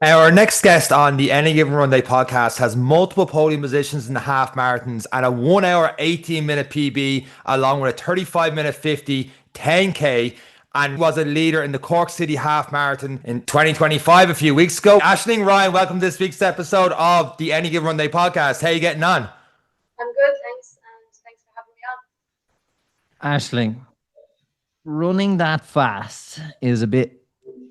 Our next guest on the Any Given Runday podcast has multiple podium positions in the half marathons and a 1 hour, 18-minute PB, along with a 35-minute 50, 10K, and was a leader in the Cork City Half Marathon in 2025 a few weeks ago. Aisling Ryan, welcome to this week's episode of the Any Given Runday podcast. How are you getting on? I'm good, thanks, and thanks for having me on. Ashling, running that fast is a bit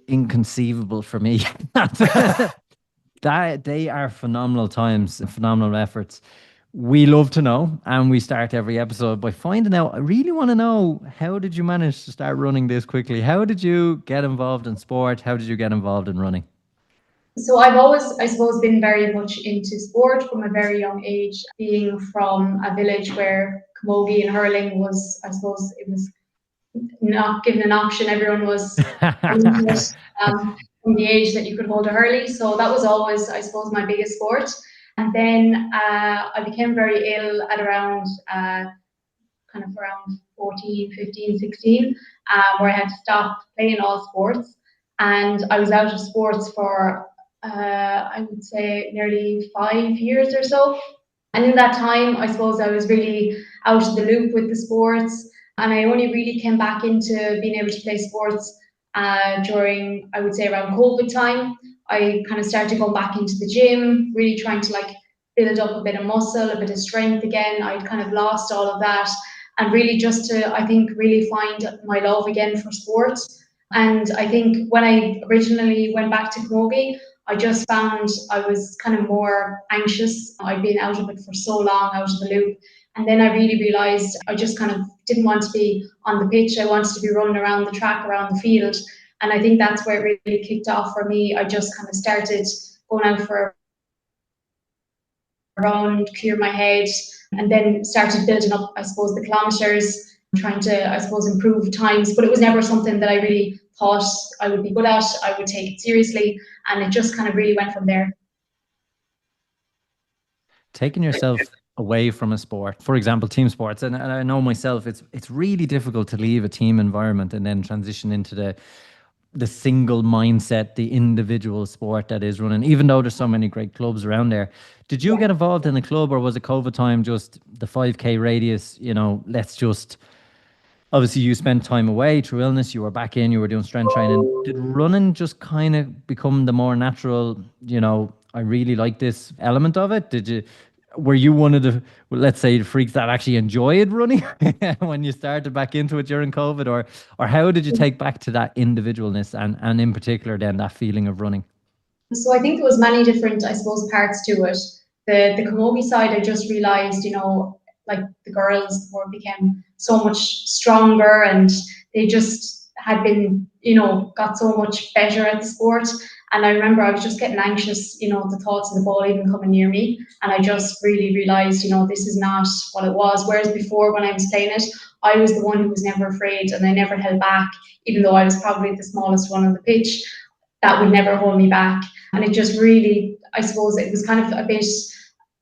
inconceivable for me. That they are phenomenal times, phenomenal efforts. We love to know, and we start every episode by finding out. I really want to know, how did you manage to start running this quickly? How did you get involved in sport? How did you get involved in running? So I've always, I suppose, been very much into sport from a very young age. Being from a village where camogie and hurling was, I suppose, it was not given an option. Everyone was into it from the age that you could hold a hurley. So that was always, I suppose, my biggest sport. And then I became very ill at around kind of around 14, 15, 16, where I had to stop playing all sports. And I was out of sports for, I would say, nearly 5 years or so. And in that time, I suppose I was really out of the loop with the sports. And I only really came back into being able to play sports during, I would say, around COVID time. I kind of started going back into the gym, really trying to like build up a bit of muscle, a bit of strength again. I'd kind of lost all of that, and really just to, I think, really find my love again for sports. And I think when I originally went back to camogie, I just found I was kind of more anxious. I'd been out of it for so long, out of the loop. And then I really realized I just kind of didn't want to be on the pitch. I wanted to be running around the track, around the field. And I think that's where it really kicked off for me. I just kind of started going out for a run, clear my head, and then started building up, I suppose, the kilometers, trying to, I suppose, improve times. But it was never something that I really thought I would be good at. I would take it seriously, and it just kind of really went from there. Taking yourself away from a sport, for example, team sports, and I know myself, it's really difficult to leave a team environment and then transition into the single mindset, the individual sport that is running, even though there's so many great clubs around there. Did you get involved in a club, or was it COVID time just the 5K radius? Let's just, obviously you spent time away through illness, you were back in, you were doing strength training. Did running just kind of become the more natural, I really like this element of it? Were you one of the, let's say, the freaks that actually enjoyed running when you started back into it during COVID, or how did you take back to that individualness, and in particular then that feeling of running? So I think there was many different, I suppose, parts to it. The camogie side, I just realized, like the girls became so much stronger, and they just had been, got so much better at the sport. And I remember I was just getting anxious, the thoughts of the ball even coming near me. And I just really realized, this is not what it was. Whereas before, when I was playing it, I was the one who was never afraid, and I never held back, even though I was probably the smallest one on the pitch. That would never hold me back. And it just really, I suppose it was kind of a bit,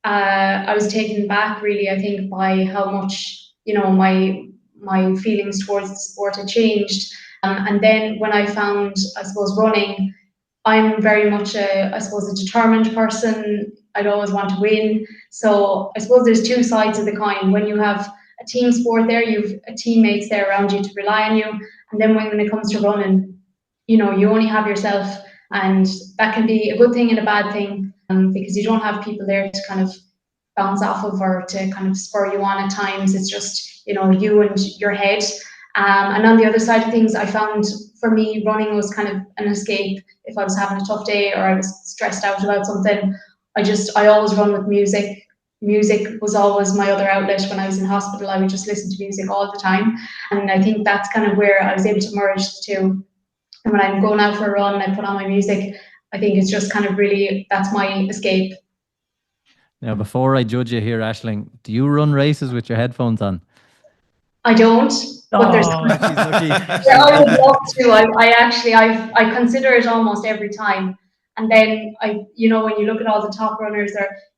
I was taken back really, I think, by how much, my feelings towards the sport had changed. And then when I found, I suppose, running, I'm very much I suppose, a determined person. I'd always want to win. So I suppose there's two sides of the coin. When you have a team sport there, you've teammates there around you to rely on you. And then when it comes to running, you only have yourself, and that can be a good thing and a bad thing, because you don't have people there to kind of bounce off of or to kind of spur you on at times. It's just, you and your head. And on the other side of things, I found for me, running was kind of an escape. If I was having a tough day or I was stressed out about something, I always run with music. Music was always my other outlet. When I was in hospital, I would just listen to music all the time. And I think that's kind of where I was able to merge the two. And when I'm going out for a run, I put on my music. I think it's just kind of really, that's my escape. Now, before I judge you here, Aisling, do you run races with your headphones on? I don't, but there's. She's lucky. Yeah, I would love to. I consider it almost every time. And then when you look at all the top runners,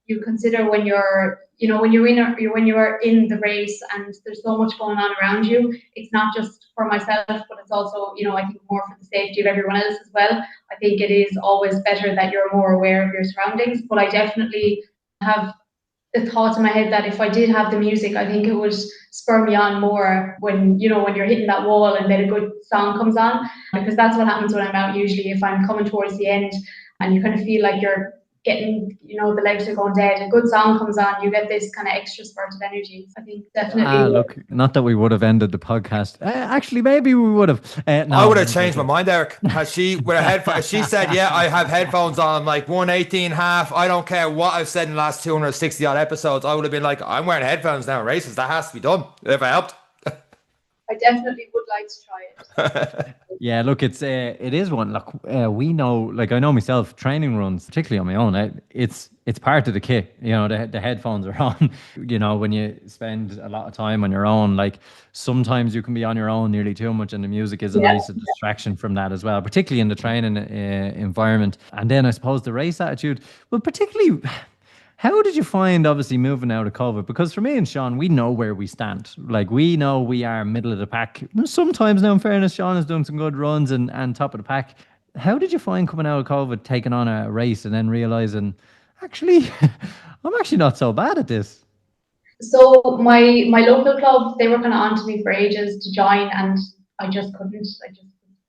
you consider when you're, when you're in the race and there's so much going on around you. It's not just for myself, but it's also, I think more for the safety of everyone else as well. I think it is always better that you're more aware of your surroundings, but I definitely have the thought in my head that if I did have the music, I think it would spur me on more when you're hitting that wall and then a good song comes on, because that's what happens when I'm out usually. If I'm coming towards the end and you kind of feel like you're getting, the legs are going dead, a good song comes on, you get this kind of extra spurt of energy. I think definitely. Look, not that we would have ended the podcast. Actually, maybe we would have. No, I would have changed my mind, Eric. Has she with her headphones? She said, "Yeah, I have headphones on. I'm like 118.5. I don't care what I've said in the last 260 odd episodes. I would have been like, I'm wearing headphones now in races. That has to be done. If I helped." I definitely would like to try it. Yeah, look, it is one. Look, we know, like I know myself, training runs, particularly on my own, it's part of the kit. The headphones are on. When you spend a lot of time on your own, like sometimes you can be on your own nearly too much, and the music is a nice distraction from that as well, particularly in the training environment. And then I suppose the race attitude, well, particularly. How did you find, obviously, moving out of COVID? Because for me and Sean, we know where we stand. Like, we know we are middle of the pack. Sometimes, now, in fairness, Sean is doing some good runs and top of the pack. How did you find coming out of COVID, taking on a race and then realising, actually, I'm actually not so bad at this? So my local club, they were kind of on to me for ages to join, and I just couldn't. I just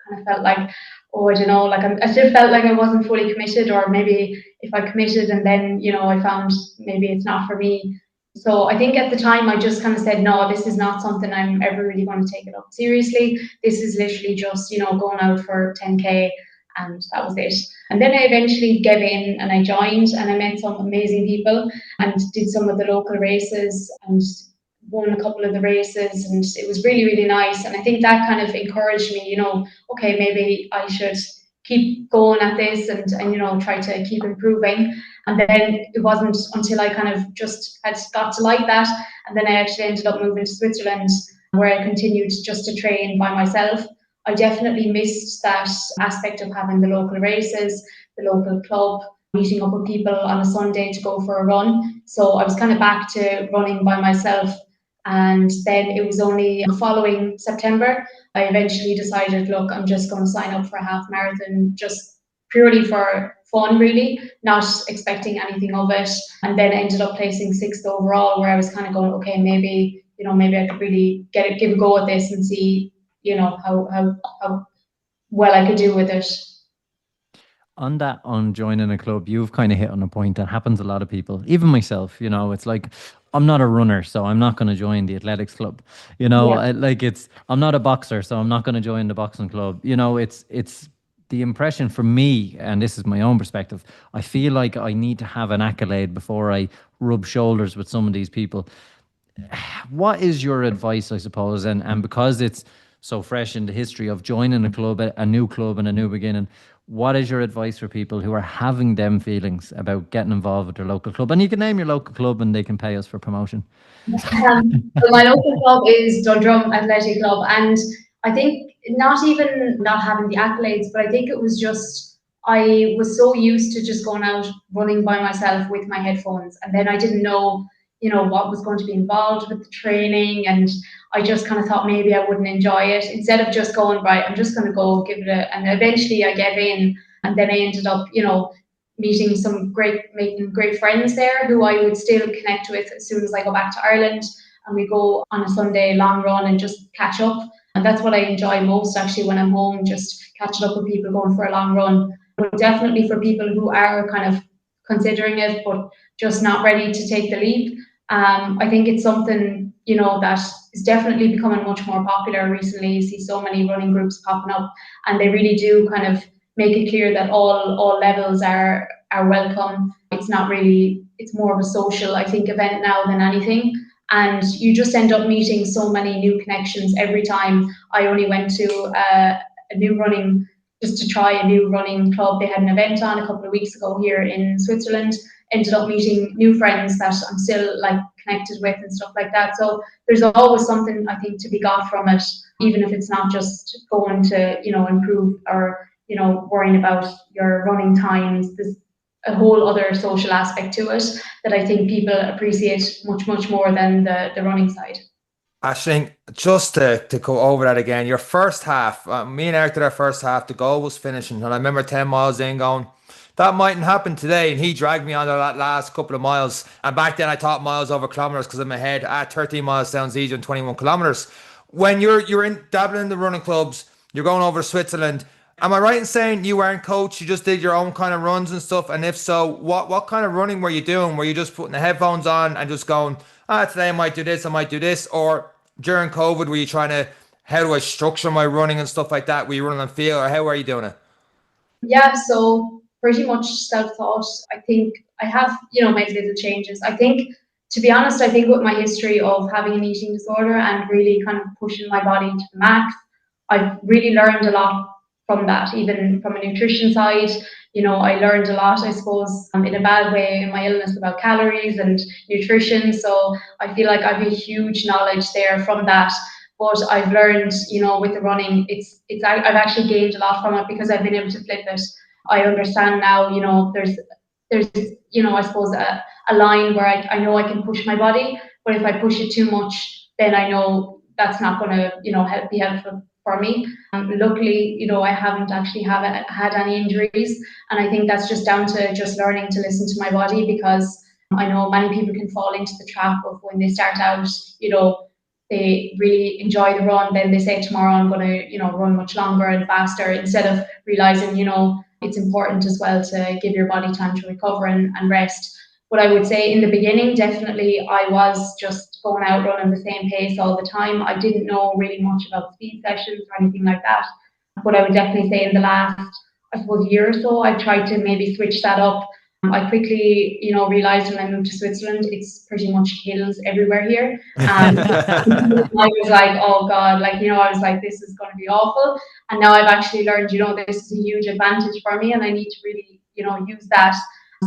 kind of felt like, oh, I don't know, like I still felt like I wasn't fully committed, or maybe if I committed and then, I found maybe it's not for me. So I think at the time I just kind of said, no, this is not something I'm ever really going to take it up seriously. This is literally just, going out for 10K, and that was it. And then I eventually gave in and I joined, and I met some amazing people and did some of the local races and won a couple of the races, and it was really, really nice. And I think that kind of encouraged me, okay, maybe I should keep going at this and try to keep improving. And then it wasn't until I kind of just had got to like that, and then I actually ended up moving to Switzerland, where I continued just to train by myself. I definitely missed that aspect of having the local races, the local club, meeting up with people on a Sunday to go for a run. So I was kind of back to running by myself. And then it was only the following September, I eventually decided, look, I'm just going to sign up for a half marathon, just purely for fun, really, not expecting anything of it. And then ended up placing 6th overall, where I was kind of going, okay, maybe I could really give a go at this and see, how well I could do with it. On joining a club, you've kind of hit on a point that happens a lot of people, even myself. It's like, I'm not a runner, so I'm not going to join the athletics club. I'm not a boxer, so I'm not going to join the boxing club. It's the impression for me, and this is my own perspective, I feel like I need to have an accolade before I rub shoulders with some of these people. What is your advice, I suppose, and because it's so fresh in the history of joining a club, a new club and a new beginning, what is your advice for people who are having them feelings about getting involved with their local club? And you can name your local club and they can pay us for promotion. So my local club is Dundrum Athletic Club, and I think not even not having the accolades, but I think it was just I was so used to just going out running by myself with my headphones, and then I didn't know, what was going to be involved with the training, and I just kind of thought maybe I wouldn't enjoy it. Instead of just going, right, I'm just going to go give it a, and eventually I gave in, and then I ended up, making great friends there who I would still connect with as soon as I go back to Ireland, and we go on a Sunday long run and just catch up. And that's what I enjoy most, actually, when I'm home, just catching up with people, going for a long run. But definitely for people who are kind of considering it but just not ready to take the leap, I think it's something, that is definitely becoming much more popular recently. You see so many running groups popping up, and they really do kind of make it clear that all levels are welcome. It's not really, it's more of a social, I think, event now than anything. And you just end up meeting so many new connections every time. I only went to a new running, just to try a new running club. They had an event on a couple of weeks ago here in Switzerland. Ended up meeting new friends that I'm still like connected with and stuff like that. So there's always something, I think, to be got from it, even if it's not just going to, improve or, worrying about your running times. a whole other social aspect to it that I think people appreciate much more than the running side. I think just to go over that again, your first half, me and Eric did our first half, the goal was finishing, and I remember 10 miles in going, that mightn't happen today. And he dragged me on that last couple of miles. And back then I thought miles over kilometers because in my head, 13 miles sounds easier than 21 kilometers. When you're in dabbling in the running clubs, you're going over to Switzerland. Am I right in saying you weren't coached? You just did your own kind of runs and stuff? And if so, what kind of running were you doing? Were you just putting the headphones on and just going, today I might do this, I might do this? Or during COVID, were you trying to, how do I structure my running and stuff like that? Were you running on field, or how are you doing it? Yeah, so pretty much self-taught. I think I have, made little changes. I think, to be honest, I think with my history of having an eating disorder and really kind of pushing my body to the max, I've really learned a lot from that, even from a nutrition side. I learned a lot, I suppose, in a bad way in my illness about calories and nutrition. So I feel like I've a huge knowledge there from that. But I've learned, with the running, I've actually gained a lot from it because I've been able to flip it. I understand now, there's I suppose a line where I know I can push my body, but if I push it too much, then I know that's not going to, be helpful for me. Luckily, I haven't actually had any injuries, and I think that's just down to just learning to listen to my body, because I know many people can fall into the trap of when they start out, they really enjoy the run, then they say tomorrow I'm going to, run much longer and faster, instead of realizing, it's important as well to give your body time to recover and rest. But I would say in the beginning, definitely I was just going out running the same pace all the time. I didn't know really much about speed sessions or anything like that. But I would definitely say in the last, I suppose, year or so, I've tried to maybe switch that up. I quickly, realized when I moved to Switzerland, it's pretty much hills everywhere here. I was like, oh God, I was like, this is going to be awful. And now I've actually learned, this is a huge advantage for me, and I need to really, use that.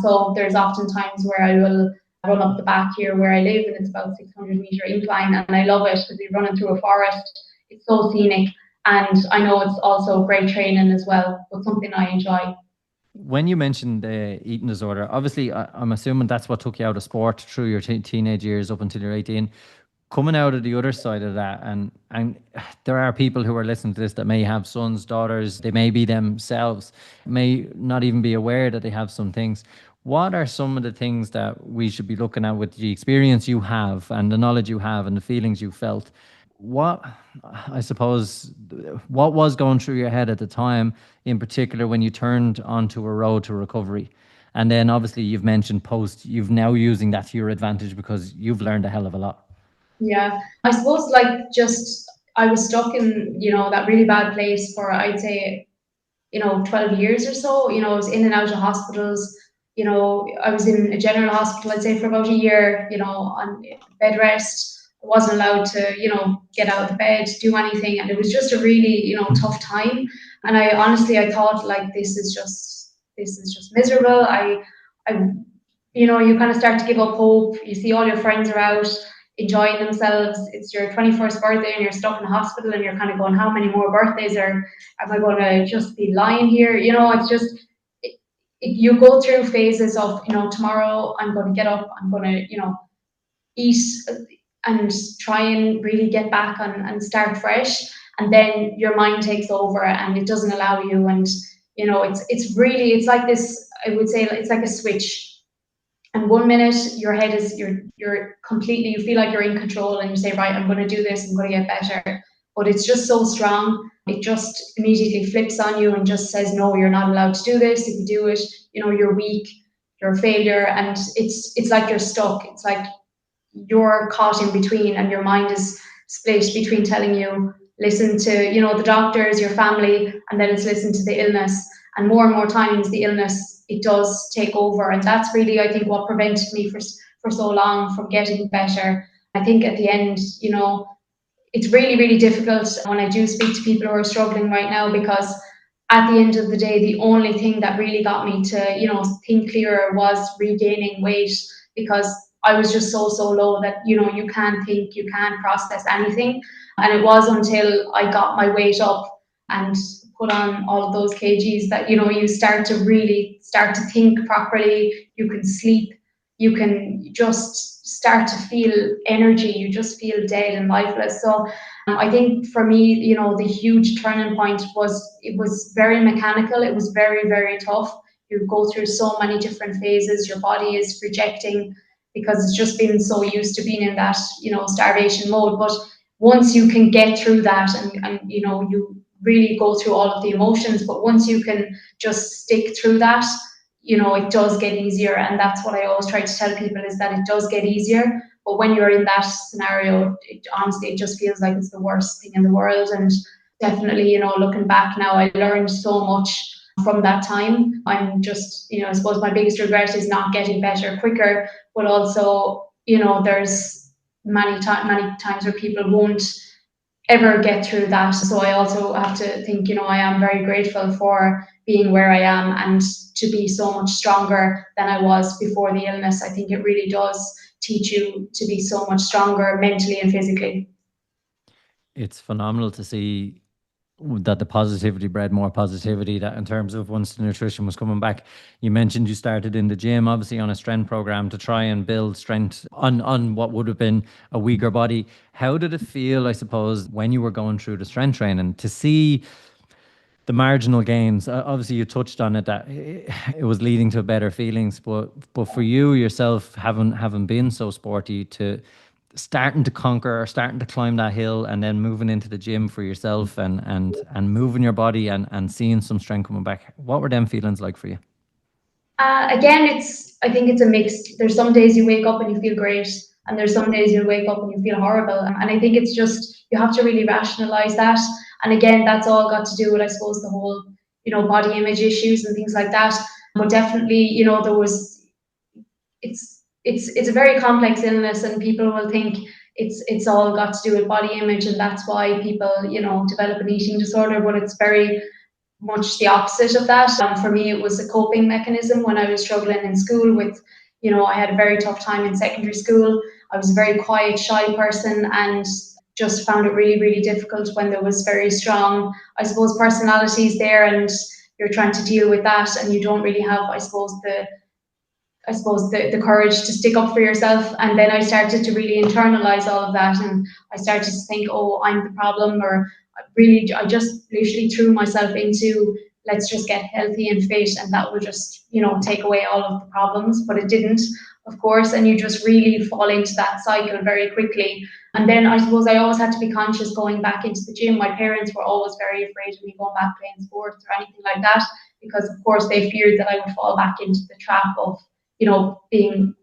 So there's often times where I will run up the back here where I live, and it's about 600-meter incline, and I love it because we're running through a forest. It's so scenic, and I know it's also great training as well, but something I enjoy. When you mentioned the eating disorder, obviously I'm assuming that's what took you out of sport through your teenage years up until you're 18. Coming out of the other side of that, and there are people who are listening to this that may have sons, daughters, they may be themselves, may not even be aware that they have some things. What are some of the things that we should be looking at with the experience you have and the knowledge you have and the feelings you felt? What, I suppose, what was going through your head at the time, in particular when you turned onto a road to recovery? And then obviously you've mentioned you've now using that to your advantage because you've learned a hell of a lot. Yeah, I suppose I was stuck in, that really bad place for, I'd say, 12 years or so. I was in and out of hospitals. I was in a general hospital, I'd say, for about a year, on bed rest. I wasn't allowed to, get out of bed, do anything. And it was just a really, tough time. And I thought, like, this is just miserable. You kind of start to give up hope. You see all your friends are out enjoying themselves. It's your 21st birthday and you're stuck in the hospital, and you're kind of going, how many more birthdays am I going to just be lying here? It's just, you go through phases of, tomorrow I'm going to get up, I'm going to, eat and try and really get back and start fresh. And then your mind takes over and it doesn't allow you. And, it's like this, I would say it's like a switch. And 1 minute your head is you're completely, you feel like you're in control and you say, right, I'm going to do this, I'm going to get better. But it's just so strong, it just immediately flips on you and just says, no, you're not allowed to do this. If you do it, you're weak, you're a failure. And it's like you're stuck. It's like you're caught in between, and your mind is split between telling you, listen to, the doctors, your family, and then it's listen to the illness. And more times the illness, it does take over. And that's really, I think, what prevented me for so long from getting better. I think at the end, it's really, really difficult when I do speak to people who are struggling right now, because at the end of the day, the only thing that really got me to, think clearer was regaining weight, because I was just so low that, you can't think, you can't process anything. And it was until I got my weight up and put on all of those kgs that, you start to really start to think properly, you can sleep, you can just start to feel energy, you just feel dead and lifeless. So I think for me, the huge turning point was, it was very mechanical, it was very, very tough. You go through so many different phases, your body is rejecting because it's just been so used to being in that, starvation mode. But once you can get through that, and you really go through all of the emotions, but once you can just stick through that, it does get easier. And that's what I always try to tell people, is that it does get easier. But when you're in that scenario, honestly, it just feels like it's the worst thing in the world. And definitely, looking back now, I learned so much from that time. I'm just, I suppose my biggest regret is not getting better quicker, but also, there's many times where people won't ever get through that. So I also have to think, I am very grateful for being where I am and to be so much stronger than I was before the illness. I think it really does teach you to be so much stronger mentally and physically. It's phenomenal to see that the positivity bred more positivity, that in terms of once the nutrition was coming back. You mentioned you started in the gym, obviously on a strength program to try and build strength on what would have been a weaker body. How did it feel, I suppose, when you were going through the strength training to see the marginal gains? Obviously you touched on it, that it was leading to better feelings, but for you yourself, having been so sporty, to starting to conquer or starting to climb that hill and then moving into the gym for yourself and moving your body and seeing some strength coming back, what were them feelings like for you? Again, I think it's a mix. There's some days you wake up and you feel great, and there's some days you wake up and you feel horrible. And I think it's just, you have to really rationalize that. And again, that's all got to do with, I suppose, the whole, body image issues and things like that. But definitely, there was, it's a very complex illness, and people will think it's all got to do with body image, and that's why people, develop an eating disorder. But it's very much the opposite of that. For me, it was a coping mechanism when I was struggling in school with, I had a very tough time in secondary school. I was a very quiet, shy person, and just found it really, really difficult when there was very strong, I suppose, personalities there, and you're trying to deal with that, and you don't really have, the courage to stick up for yourself. And then I started to really internalize all of that, and I started to think, oh, I'm the problem, or I just literally threw myself into, let's just get healthy and fit, and that will just, take away all of the problems. But it didn't, of course, and you just really fall into that cycle very quickly. And then I suppose I always had to be conscious going back into the gym. My parents were always very afraid of me going back playing sports or anything like that, because of course they feared that I would fall back into the trap of, being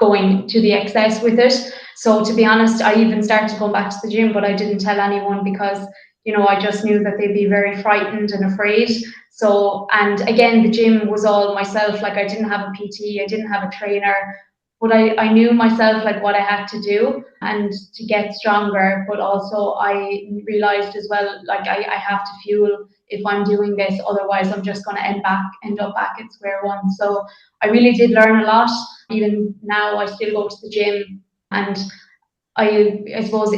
going to the excess with it. So to be honest, I even started going back to the gym, but I didn't tell anyone because, I just knew that they'd be very frightened and afraid. So, and again, the gym was all myself. Like, I didn't have a PT, I didn't have a trainer, but I knew myself, like, what I had to do and to get stronger. But also I realized as well, like, I have to fuel if I'm doing this, otherwise I'm just going to end up back at square one. So I really did learn a lot. Even now, I still go to the gym, and I suppose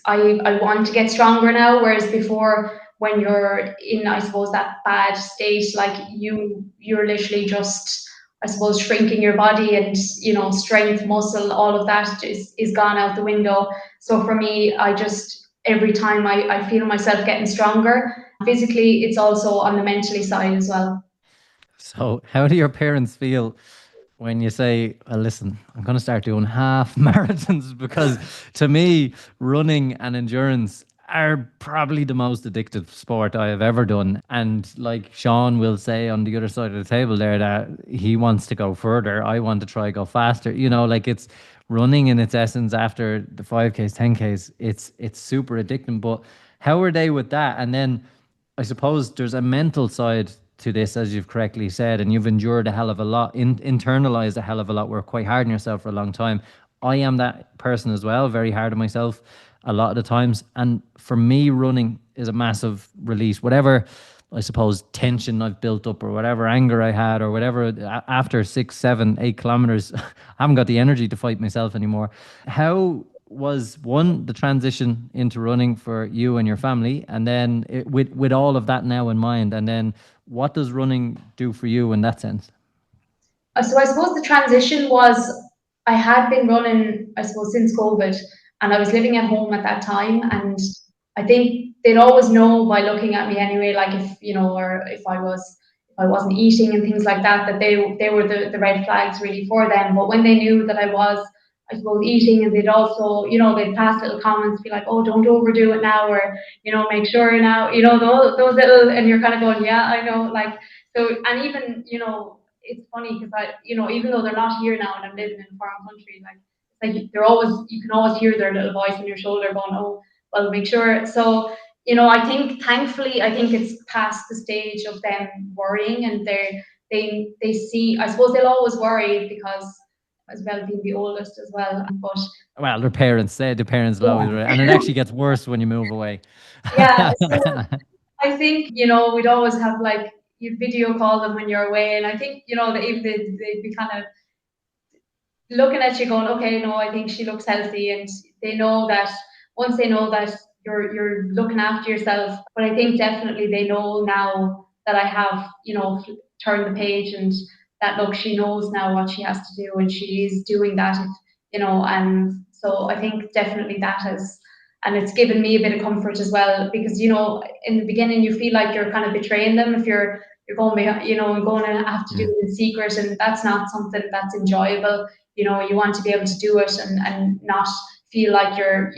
I want to get stronger now. Whereas before, when you're in, I suppose, that bad state, like you're literally just, I suppose, shrinking your body, and strength, muscle, all of that is gone out the window. So for me, I just, every time I feel myself getting stronger physically, it's also on the mentally side as well. So how do your parents feel when you say, well, listen, I'm going to start doing half marathons? Because to me, running and endurance are probably the most addictive sport I have ever done. And like Sean will say on the other side of the table there, that he wants to go further. I want to try go faster. Like, it's running in its essence after the 5Ks, 10Ks. It's super addicting. But how are they with that? And then I suppose there's a mental side to this, as you've correctly said, and you've endured a hell of a lot, internalized a hell of a lot, worked quite hard on yourself for a long time. I am that person as well, very hard on myself a lot of the times. And for me, running is a massive release. Whatever, I suppose, tension I've built up, or whatever anger I had, or whatever, after 6, 7, 8 kilometers, I haven't got the energy to fight myself anymore. How was, one, the transition into running for you and your family, and then with all of that now in mind, and then What does running do for you in that sense? So I suppose the transition was, I had been running, I suppose, since COVID, and I was living at home at that time. And I think they'd always know by looking at me anyway, like if, or if I wasn't eating and things like that, that they were the red flags really for them. But when they knew that I was, I suppose, eating, and they'd also, they'd pass little comments, be like, oh, don't overdo it now, or, make sure now, those little, and you're kind of going, yeah, I know, like, so, and even, it's funny because even though they're not here now and I'm living in a foreign country, like they're always, you can always hear their little voice on your shoulder going, oh, well, make sure. So, I think thankfully, I think it's past the stage of them worrying, and they see, I suppose they'll always worry because as well being the oldest as well. But Well, their parents say the parents will always, and it actually gets worse when you move away. yeah, so I think, we'd always have like, you'd video call them when you're away, and I think, they'd be kind of looking at you going, okay, no, I think she looks healthy, and they know that once they know that you're looking after yourself. But I think definitely they know now that I have, turned the page, and that look, she knows now what she has to do, and she is doing that, and so I think definitely that has, and it's given me a bit of comfort as well, because in the beginning you feel like you're kind of betraying them if you're going behind, going to have to do it in secret, and that's not something that's enjoyable. You want to be able to do it, and not feel like you're,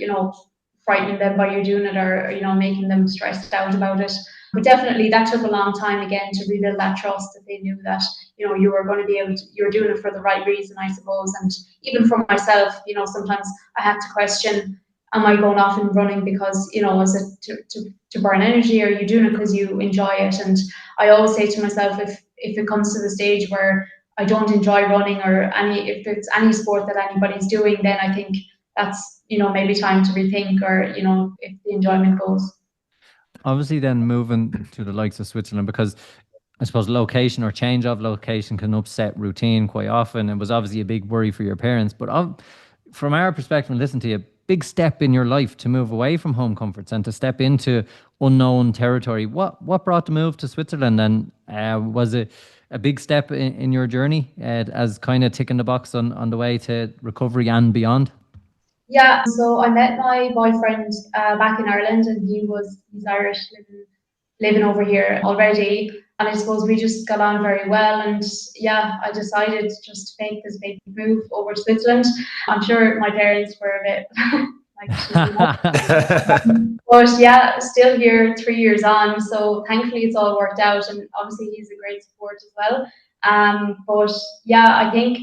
frightening them by you doing it, or, making them stressed out about it. But definitely that took a long time again to rebuild that trust, that they knew that, you were going to be able to, you were doing it for the right reason, I suppose. And even for myself, sometimes I had to question, am I going off and running because, is it to burn energy, or are you doing it because you enjoy it? And I always say to myself, if it comes to the stage where I don't enjoy running, or if it's any sport that anybody's doing, then I think that's, maybe time to rethink, or, if the enjoyment goes. Obviously, then moving to the likes of Switzerland, because I suppose location or change of location can upset routine quite often. It was obviously a big worry for your parents, but from our perspective, and listen to you, big step in your life to move away from home comforts and to step into unknown territory. What brought the move to Switzerland, and was it a big step in your journey as kind of ticking the box on the way to recovery and beyond? Yeah, so I met my boyfriend back in Ireland, and he's Irish, living over here already. And I suppose we just got on very well. And yeah, I decided just to make this big move over to Switzerland. I'm sure my parents were a bit but yeah, still here 3 years on. So thankfully it's all worked out. And obviously he's a great support as well. But yeah, I think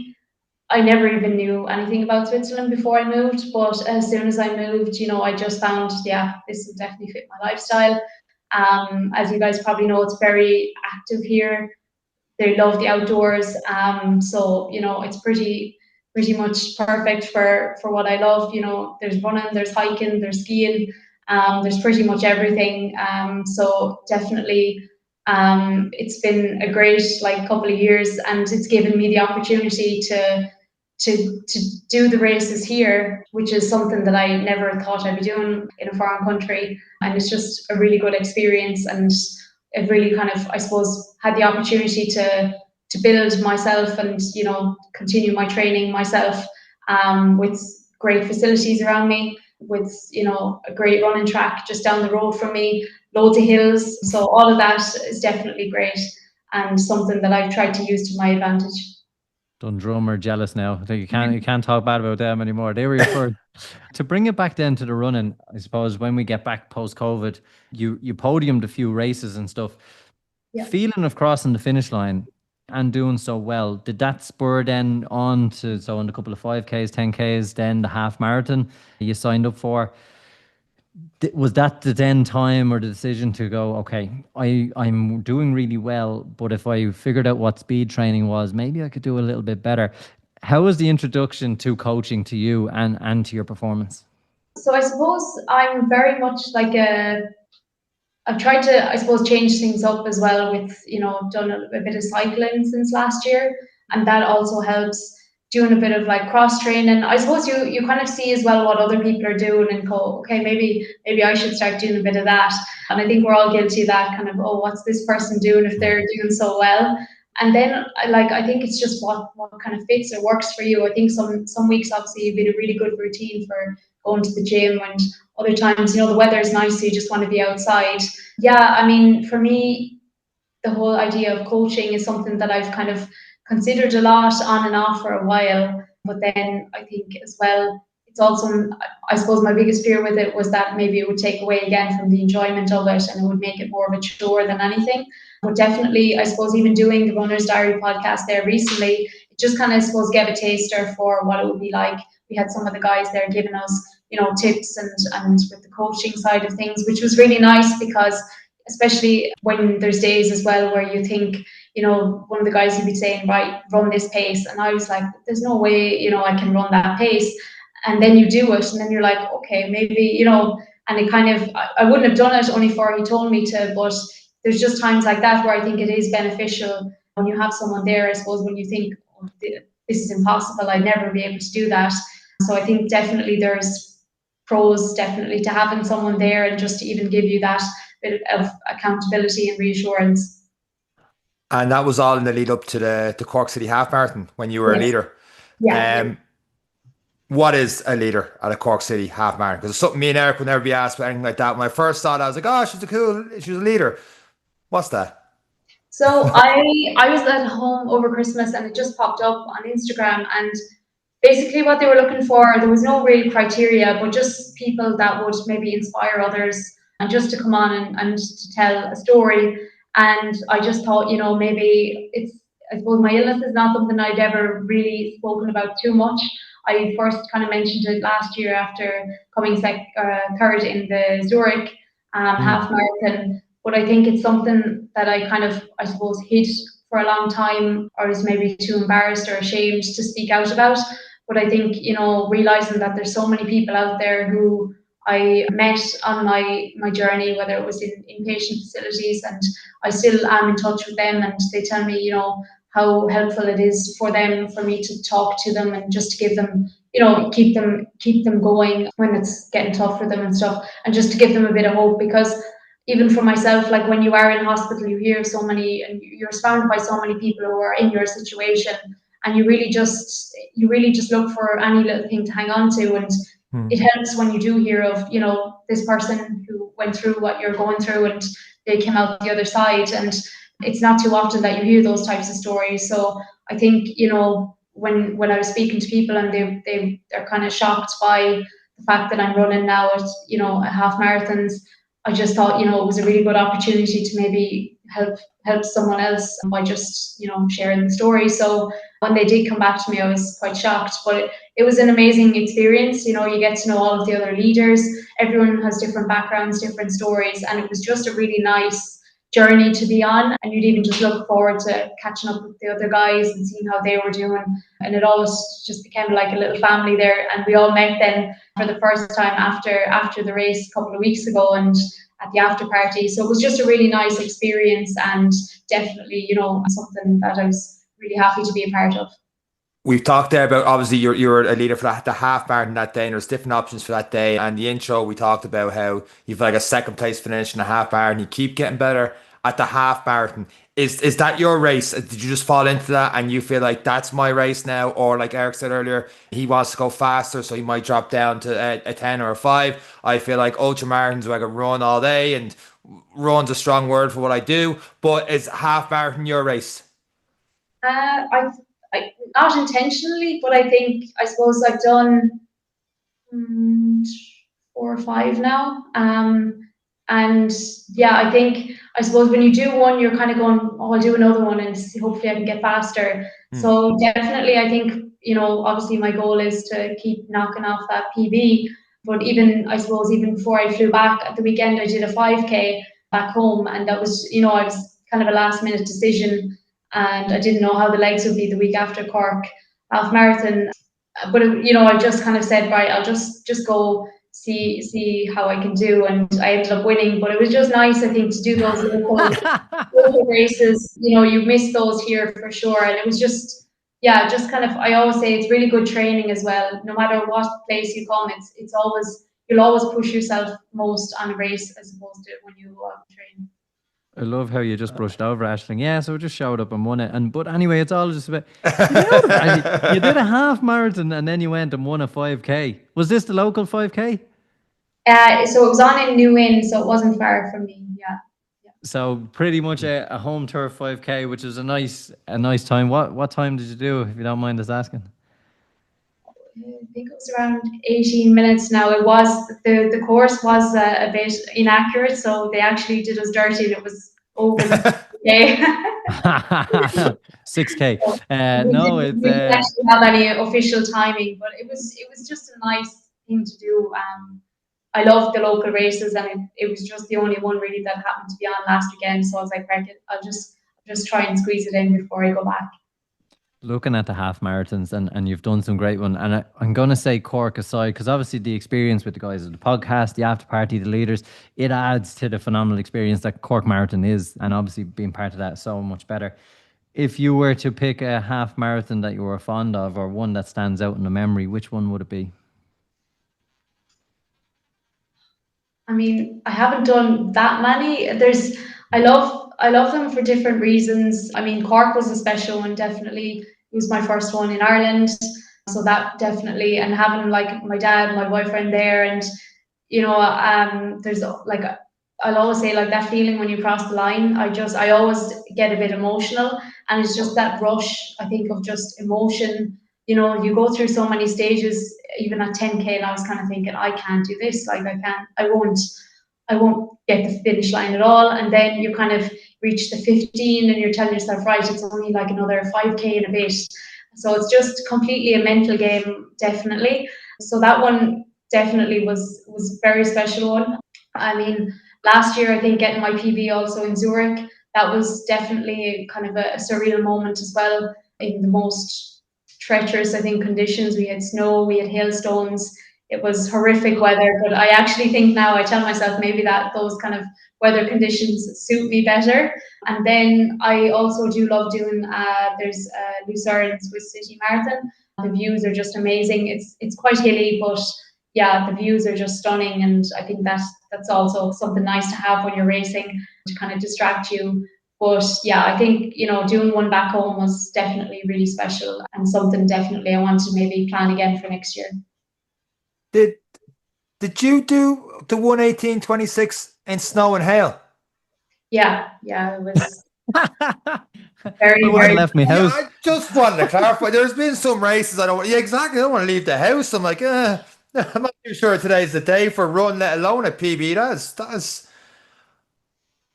I never even knew anything about Switzerland before I moved, but as soon as I moved, I just found, yeah, this would definitely fit my lifestyle. As you guys probably know, it's very active here. They love the outdoors. So it's pretty much perfect for what I love. There's running, there's hiking, there's skiing, there's pretty much everything. So definitely, it's been a great couple of years, and it's given me the opportunity to do the races here, which is something that I never thought I'd be doing in a foreign country. And it's just a really good experience, and it really kind of, I suppose, had the opportunity to build myself, and continue my training myself, with great facilities around me, with a great running track just down the road from me, loads of hills. So all of that is definitely great, and something that I've tried to use to my advantage. Dundrum are jealous now. I think you can't talk bad about them anymore. They were your first. To bring it back then to the running, I suppose when we get back post COVID, you podiumed a few races and stuff. Yeah. Feeling of crossing the finish line and doing so well, did that spur then on to, so in a couple of 5Ks, 10Ks, then the half marathon you signed up for? Was that the then time or the decision to go, okay, I'm doing really well, but if I figured out what speed training was, maybe I could do a little bit better? How was the introduction to coaching to you and to your performance? So I suppose I'm very much I've tried to, I suppose, change things up as well with, I've done a bit of cycling since last year, and that also helps. doing a bit of like cross training. I suppose you kind of see as well what other people are doing and go, okay, maybe I should start doing a bit of that. And I think we're all guilty of that kind of, oh, what's this person doing if they're doing so well? And then I think it's just what kind of fits or works for you. I think some weeks obviously you've been a really good routine for going to the gym, and other times, the weather is nice, so you just want to be outside. Yeah, I mean, for me, the whole idea of coaching is something that I've kind of considered a lot on and off for a while. But then I think as well, it's also, I suppose my biggest fear with it was that maybe it would take away again from the enjoyment of it, and it would make it more of a chore than anything. But definitely, I suppose even doing the Runner's Diary podcast there recently, it just kind of, I suppose, gave a taster for what it would be like. We had some of the guys there giving us, tips and with the coaching side of things, which was really nice, because especially when there's days as well where you think, one of the guys would be saying, right, run this pace. And I was like, there's no way, I can run that pace. And then you do it, and then you're like, okay, maybe, and it kind of, I wouldn't have done it only for he told me to, but there's just times like that where I think it is beneficial when you have someone there, I suppose, when you think, oh, this is impossible, I'd never be able to do that. So I think definitely there's pros definitely to having someone there, and just to even give you that bit of accountability and reassurance. And that was all in the lead up to the Cork City Half Marathon when you were a leader. Yeah. What is a leader at a Cork City Half Marathon? Because it's something me and Eric would never be asked about anything like that. When I first saw it, I was like, oh, she's a leader. What's that? So I was at home over Christmas, and it just popped up on Instagram, and basically what they were looking for, there was no real criteria, but just people that would maybe inspire others, and just to come on and to tell a story. And I just thought, maybe I suppose my illness is not something I'd ever really spoken about too much. I first kind of mentioned it last year after coming third in the Zurich half marathon. But I think it's something that I kind of, I suppose, hid for a long time, or was maybe too embarrassed or ashamed to speak out about. But I think, realizing that there's so many people out there who I met on my journey, whether it was in inpatient facilities, and I still am in touch with them, and they tell me, how helpful it is for me to talk to them, and just to give them, keep them going when it's getting tough for them and stuff, and just to give them a bit of hope. Because even for myself, like when you are in hospital, you hear so many, and you're surrounded by so many people who are in your situation, and you really just look for any little thing to hang on to. And it helps when you do hear of, this person who went through what you're going through, and they came out the other side. And it's not too often that you hear those types of stories. So I think, when I was speaking to people, and they're kind of shocked by the fact that I'm running now at, at half marathons, I just thought, it was a really good opportunity to maybe help someone else by just, sharing the story. So when they did come back to me, I was quite shocked, but it was an amazing experience. You get to know all of the other leaders. Everyone has different backgrounds, different stories, and it was just a really nice journey to be on. And you'd even just look forward to catching up with the other guys and seeing how they were doing. And it always just became like a little family there. And we all met then for the first time after the race a couple of weeks ago, and at the after party. So it was just a really nice experience, and definitely, something that I was really happy to be a part of. We've talked there about, obviously you're a leader for the half marathon that day, and there's different options for that day. And the intro, we talked about how you've like a second place finish in a half marathon, you keep getting better at the half marathon. Is that your race? Did you just fall into that and you feel like that's my race now? Or like Eric said earlier, he wants to go faster, so he might drop down to a 10 or a 5. I feel like ultra marathons where I can run all day, and run's a strong word for what I do, but is half marathon your race? I not intentionally, but I suppose I've done 4 or 5 now. And yeah, I suppose when you do one, you're kind of going, oh, I'll do another one and hopefully I can get faster. So definitely, I think, obviously my goal is to keep knocking off that PB. But even, I suppose, even before I flew back at the weekend, I did a 5K back home. And that was, I was kind of a last minute decision. And I didn't know how the legs would be the week after Cork Half Marathon. But, I just kind of said, right, I'll just go see how I can do, and I ended up winning. But it was just nice, I think, to do those local races. You miss those here for sure, and it was just yeah, just kind of, I always say it's really good training as well. No matter what place you come, it's always, you'll always push yourself most on a race as opposed to when you go out and train. I love how you just brushed over Aisling. Yeah, so just showed up and won it. And but anyway, it's all just about get out of it. Actually, you did a half marathon and then you went and won a 5K. Was this the local 5K? So it was on in New Inn, so it wasn't far from me. Yeah. So pretty much a home turf 5K, which is a nice time. What time did you do, if you don't mind us asking? I think it was around 18 minutes now. It was, the course was a bit inaccurate, so they actually did us dirty and it was over the day. 6K. No, it's we didn't actually have any official timing, but it was just a nice thing to do. I love the local races, and it was just the only one really that happened to be on last weekend. So I was like, right, I'll just try and squeeze it in before I go back. looking at the half marathons, and you've done some great one. And I'm going to say Cork aside, because obviously the experience with the guys of the podcast, the after party, the leaders, it adds to the phenomenal experience that Cork Marathon is. And obviously being part of that is so much better. If you were to pick a half marathon that you were fond of, or one that stands out in the memory, which one would it be? I mean, I haven't done that many. I love them for different reasons. I mean, Cork was a special one, definitely. It was my first one in Ireland. So that definitely, and having like my dad, my boyfriend there, and there's like, I'll always say like that feeling when you cross the line. I always get a bit emotional, and it's just that rush, I think, of just emotion. You go through so many stages, even at 10K, and I was kind of thinking, I can't do this. Like I won't get the finish line at all. And then you kind of reach the 15 and you're telling yourself, right, it's only like another 5K and a bit. So it's just completely a mental game, definitely. So that one definitely was a very special one. I mean, last year, I think getting my PB also in Zurich, that was definitely kind of a surreal moment as well. In the most treacherous, I think, conditions. We had snow, we had hailstones. It was horrific weather, but I actually think now I tell myself maybe that those kind of weather conditions suit me better. And then I also do love doing there's Lucerne Swiss City Marathon. The views are just amazing. It's quite hilly, but yeah, the views are just stunning, and I think that's also something nice to have when you're racing to kind of distract you. But yeah, I think doing one back home was definitely really special and something definitely I want to maybe plan again for next year. Did did you do the 1:18:26 in snow and hail? Yeah, it was I very, wouldn't have very. left my Yeah, house. I just wanted to clarify. There's been some races I don't want. Yeah, exactly. I don't want to leave the house. I'm like, I'm not too sure today's the day for a run, let alone a PB. That's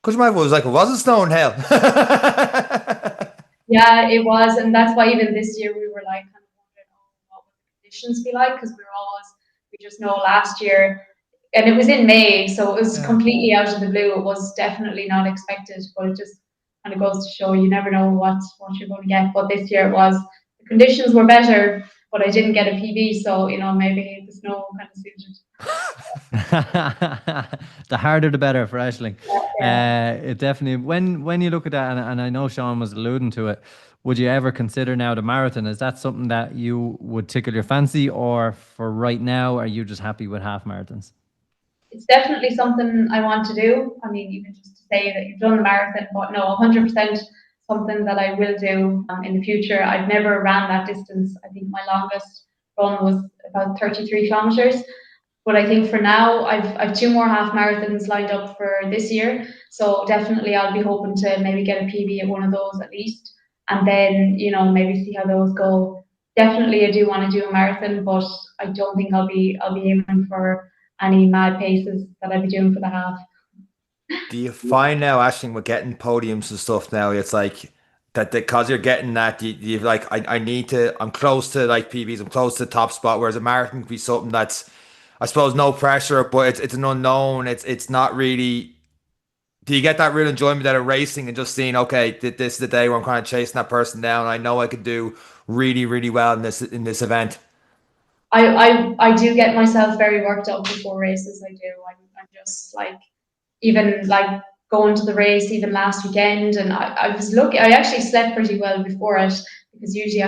because my was like it wasn't snow and hail. Yeah, it was, and that's why even this year we were like kind of wondering, what would the conditions be like? Because we just know last year, and it was in May, so it was Yeah. completely out of the blue. It was definitely not expected, but it just kind of goes to show you never know what you're going to get. But this year it was, the conditions were better, but I didn't get a PB, so maybe the snow kind of suited. The harder the better for Aisling. Yeah. It definitely, when you look at that, and I know Sean was alluding to it, would you ever consider now the marathon? Is that something that you would tickle your fancy, or for right now, are you just happy with half marathons? It's definitely something I want to do. I mean, even just to say that you've done the marathon, but no, 100% something that I will do in the future. I've never ran that distance. I think my longest run was about 33 kilometers. But I think for now, I've two more half marathons lined up for this year. So definitely I'll be hoping to maybe get a PB at one of those at least. And then, maybe see how those go. Definitely I do want to do a marathon, but I don't think I'll be aiming for any mad paces that I'd be doing for the half. Do you find now, Ashling, with getting podiums and stuff now, it's like that because you're getting that, you like, I need to, I'm close to like PBs, I'm close to the top spot, whereas a marathon could be something that's, I suppose, no pressure, but it's an unknown. It's not really. Do you get that real enjoyment out of racing and just seeing, okay, this is the day where I'm kind of chasing that person down. I know I could do really, really well in this event. I do get myself very worked up before races. I do. I'm just like, even like going to the race even last weekend, and I was lucky. I actually slept pretty well before it because usually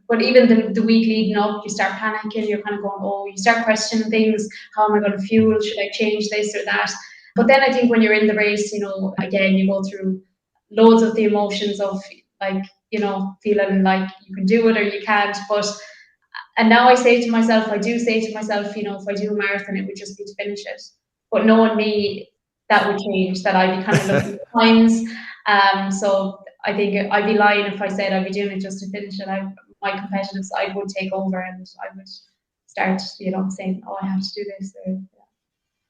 but even the week leading up, you start panicking, you're kind of going, oh, you start questioning things. How am I going to fuel? Should I change this or that? But then I think when you're in the race, again, you go through loads of the emotions of like, feeling like you can do it or you can't. And now I say to myself, if I do a marathon, it would just be to finish it. But knowing me, that would change, that I'd be kind of looking at times. So I think I'd be lying if I said I'd be doing it just to finish it. My competitive side would take over and I would start, saying, oh, I have to do this.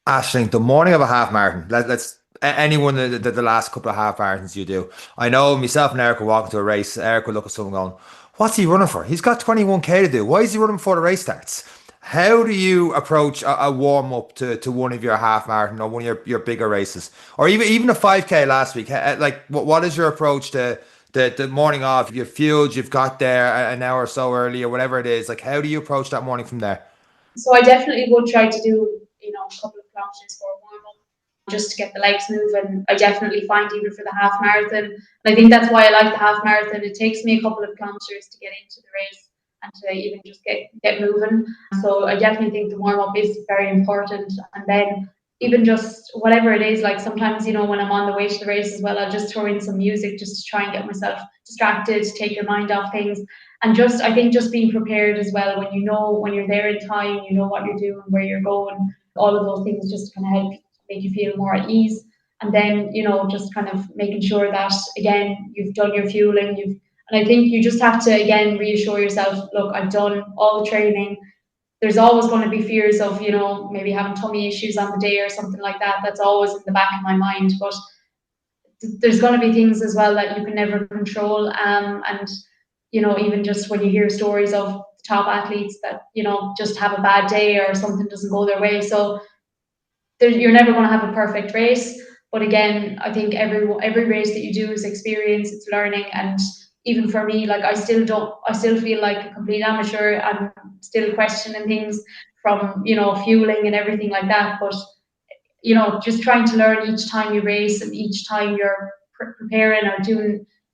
Aisling, the morning of a half marathon, let's anyone the last couple of half marathons you do. I know myself and Eric will walk into a race. Eric will look at someone going, what's he running for? He's got 21K to do. Why is he running before the race starts? How do you approach a warm up to one of your half marathon or one of your bigger races, or even a 5K last week? Like, what is your approach to the morning of? You've fueled, you've got there an hour or so early, or whatever it is. Like, how do you approach that morning from there? So I definitely would try to do, a couple of kilometers for a warm up just to get the legs moving. I definitely find even for the half marathon, and I think that's why I like the half marathon. It takes me a couple of kilometers to get into the race and to even just get moving. So I definitely think the warm up is very important. And then even just whatever it is, like sometimes, when I'm on the way to the race as well, I'll just throw in some music just to try and get myself distracted, take your mind off things. And I think just being prepared as well, when you're there in time, you know what you're doing, where you're going, all of those things just kind of help make you feel more at ease. And then, just kind of making sure that, again, you've done your fueling, and I think you just have to, again, reassure yourself, look, I've done all the training. There's always going to be fears of, maybe having tummy issues on the day or something like that. That's always in the back of my mind. But there's going to be things as well that you can never control. And, even just when you hear stories of the top athletes that, just have a bad day or something doesn't go their way. So you're never going to have a perfect race. But again, I think every race that you do is experience, it's learning. And even for me, like I still feel like a complete amateur. I'm still questioning things from, fueling and everything like that. But, just trying to learn each time you race and each time you're preparing or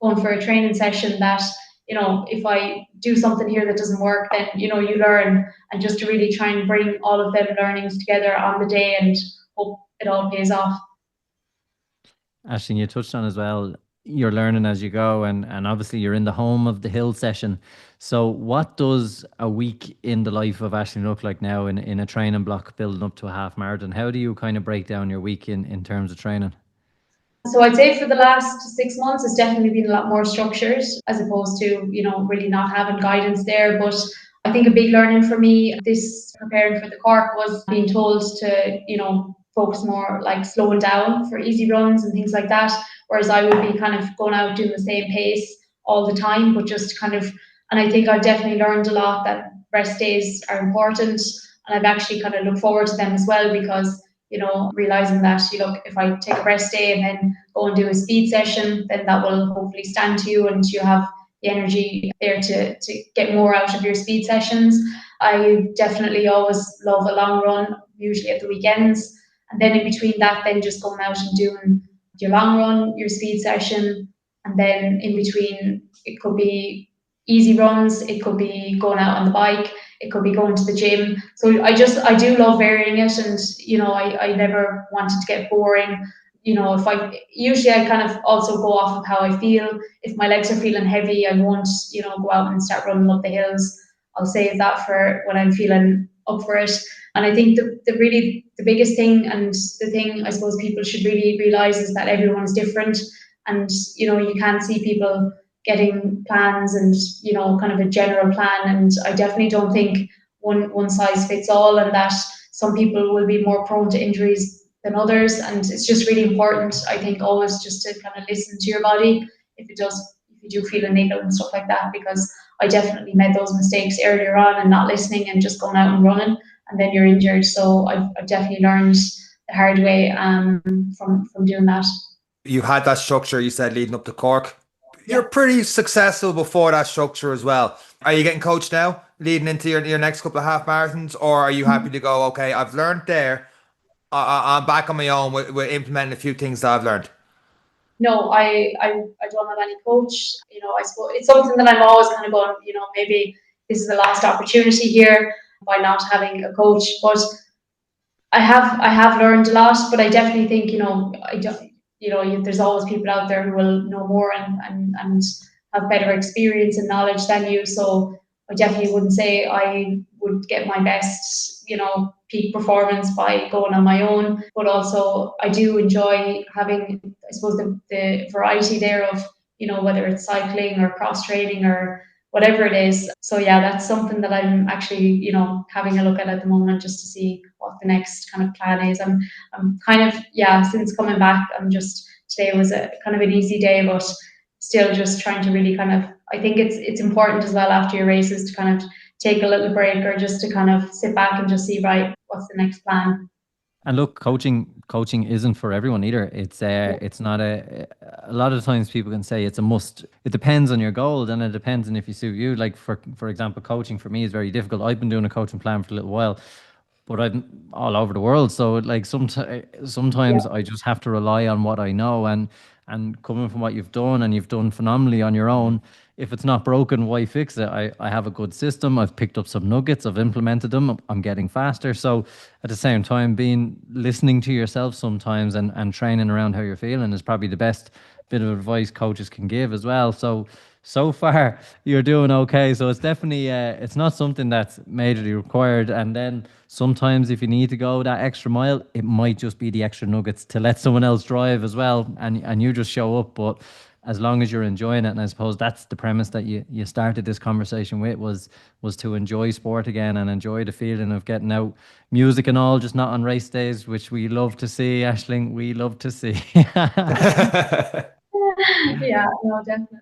going for a training session that, if I do something here that doesn't work, then, you learn, and just to really try and bring all of them learnings together on the day and hope it all pays off. Aisling, you touched on as well, you're learning as you go, and obviously you're in the home of the hill session. So what does a week in the life of Aisling look like now in a training block building up to a half marathon? How do you kind of break down your week in terms of training? So I'd say for the last 6 months, it's definitely been a lot more structured as opposed to, really not having guidance there. But I think a big learning for me, this preparing for the Cork, was being told to, focus more like slowing down for easy runs and things like that. Whereas I would be kind of going out doing the same pace all the time, but just kind of, and I think I've definitely learned a lot that rest days are important. And I've actually kind of looked forward to them as well because, realizing that, if I take a rest day and then go and do a speed session, then that will hopefully stand to you and you have the energy there to get more out of your speed sessions. I definitely always love a long run, usually at the weekends. And then in between that, then just going out and doing your long run, your speed session. And then in between, it could be easy runs, it could be going out on the bike, it could be going to the gym. So I do love varying it, and I never wanted to get boring. If I kind of also go off of how I feel. If my legs are feeling heavy, I won't go out and start running up the hills. I'll save that for when I'm feeling up for it. And I think the biggest thing, and the thing I suppose people should really realize, is that everyone's different, and you can't see people getting plans and kind of a general plan. And I definitely don't think one size fits all, and that some people will be more prone to injuries than others. And it's just really important, I think, always just to kind of listen to your body if you do feel a niggle and stuff like that, because I definitely made those mistakes earlier on and not listening and just going out and running, and then you're injured. So I've definitely learned the hard way from doing that. You had that structure, you said, leading up to Cork. Yeah. You're pretty successful before that structure as well. Are you getting coached now, leading into your next couple of half marathons, or are you happy to go, okay, I've learned there, I'm back on my own with implementing a few things that I've learned? No, I don't have any coach. I suppose it's something that I'm always kind of going, maybe this is the last opportunity here by not having a coach. But I have learned a lot, but I definitely think, I don't, there's always people out there who will know more and have better experience and knowledge than you. So I definitely wouldn't say I would get my best, peak performance by going on my own. But also I do enjoy having, I suppose, the variety there of, whether it's cycling or cross training or whatever it is. So yeah, that's something that I'm actually, having a look at the moment, just to see what the next kind of plan is. I'm kind of, yeah, since coming back, today was a kind of an easy day, but still just trying to really kind of, I think it's important as well after your races to kind of take a little break, or just to kind of sit back and just see, right, what's the next plan. And look, coaching isn't for everyone either. It's not a lot of times people can say it's a must. It depends on your goal, and it depends on if you suit you. Like for example, coaching for me is very difficult. I've been doing a coaching plan for a little while, but I'm all over the world. So like sometimes I just have to rely on what I know, and coming from what you've done, and you've done phenomenally on your own. If it's not broken, why fix it? I have a good system. I've picked up some nuggets. I've implemented them. I'm getting faster. So at the same time, listening to yourself sometimes, and training around how you're feeling is probably the best bit of advice coaches can give as well. So far you're doing okay. So it's definitely it's not something that's majorly required. And then sometimes if you need to go that extra mile, it might just be the extra nuggets to let someone else drive as well, and you just show up. But as long as you're enjoying it, and I suppose that's the premise that you started this conversation with, was to enjoy sport again and enjoy the feeling of getting out, music and all, just not on race days, which we love to see, Aisling. We love to see. Yeah, no, definitely.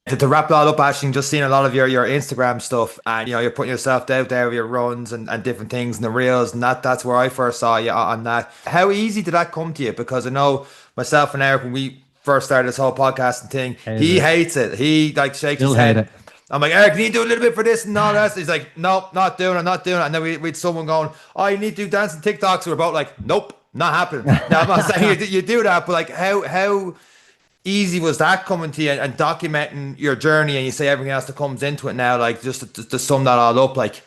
To wrap it all up, Ashling, just seeing a lot of your Instagram stuff, and you're putting yourself out there with your runs and different things and the reels, and that's where I first saw you on that. How easy did that come to you? Because I know myself and Eric, when we first started this whole podcasting thing, he hates it. He like shakes his head. I'm like, Eric, you need to do a little bit for this and all that. He's like, nope, not doing it, not doing it. And then we'd someone going, oh, you need to do dancing TikToks. We're both like, nope, not happening. Now I'm not saying you do that, but like how easy was that coming to you, and documenting your journey, and you say everything else that comes into it now, like just to sum that all up, like.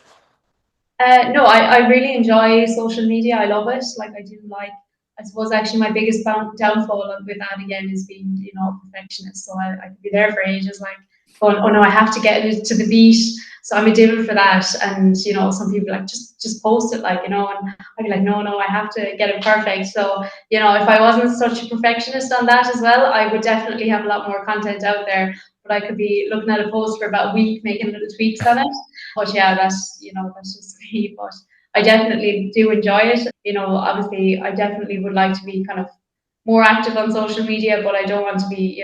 No, I really enjoy social media. I love it. Like, I do like, I suppose actually my biggest downfall with that again is being, a perfectionist. So I could be there for ages, like going, oh no, I have to get it to the beat. So I'm a devil for that. And, some people like, just post it, like, and I'd be like, no, I have to get it perfect. So, if I wasn't such a perfectionist on that as well, I would definitely have a lot more content out there. But I could be looking at a post for about a week, making little tweaks on it. But yeah, that's just me. But I definitely do enjoy it. Obviously, I definitely would like to be kind of more active on social media, but I don't want to be,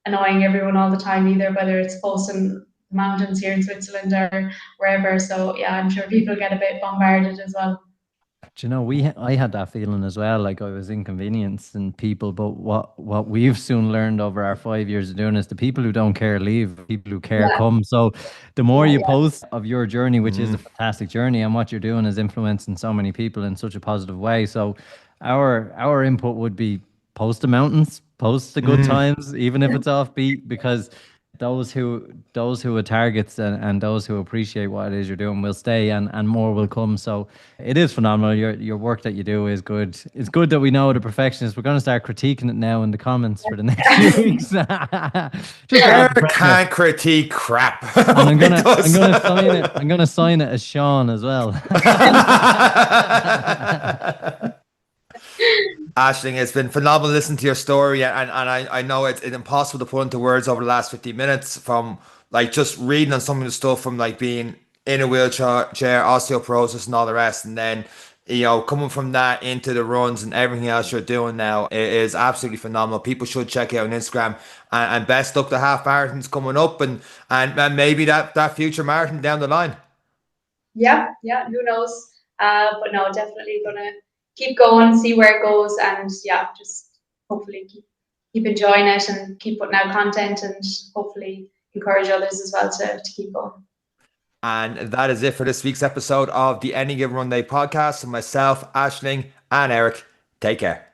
annoying everyone all the time either, whether it's posting mountains here in Switzerland or wherever. So yeah, I'm sure people get a bit bombarded as well. Do you know, I had that feeling as well, like I was inconveniencing people. But what we've soon learned over our 5 years of doing is the people who don't care leave, people who care come. So the more you post of your journey, which is a fantastic journey, and what you're doing is influencing so many people in such a positive way. So our input would be post the mountains, post the good times, even if it's offbeat, because those who are targets, and those who appreciate what it is you're doing will stay, and more will come. So it is phenomenal. Your work that you do is good. It's good that we know the perfectionists. We're going to start critiquing it now in the comments for the next few weeks. Eric can't critique crap. And I'm gonna sign it. I'm gonna sign it as Sean as well. Aisling, it's been phenomenal listening to your story, and I know it's impossible to put into words over the last 15 minutes, from like just reading on some of the stuff, from like being in a wheelchair, osteoporosis and all the rest, and then coming from that into the runs and everything else you're doing now. It is absolutely phenomenal. People should check out on Instagram, and best luck the half marathons coming up, and maybe that future marathon down the line. Yeah, who knows? But no, definitely gonna keep going, see where it goes, and yeah, just hopefully keep enjoying it and keep putting out content, and hopefully encourage others as well to keep going. And that is it for this week's episode of the Any Given Runday podcast. And myself, Aisling, and Eric, take care.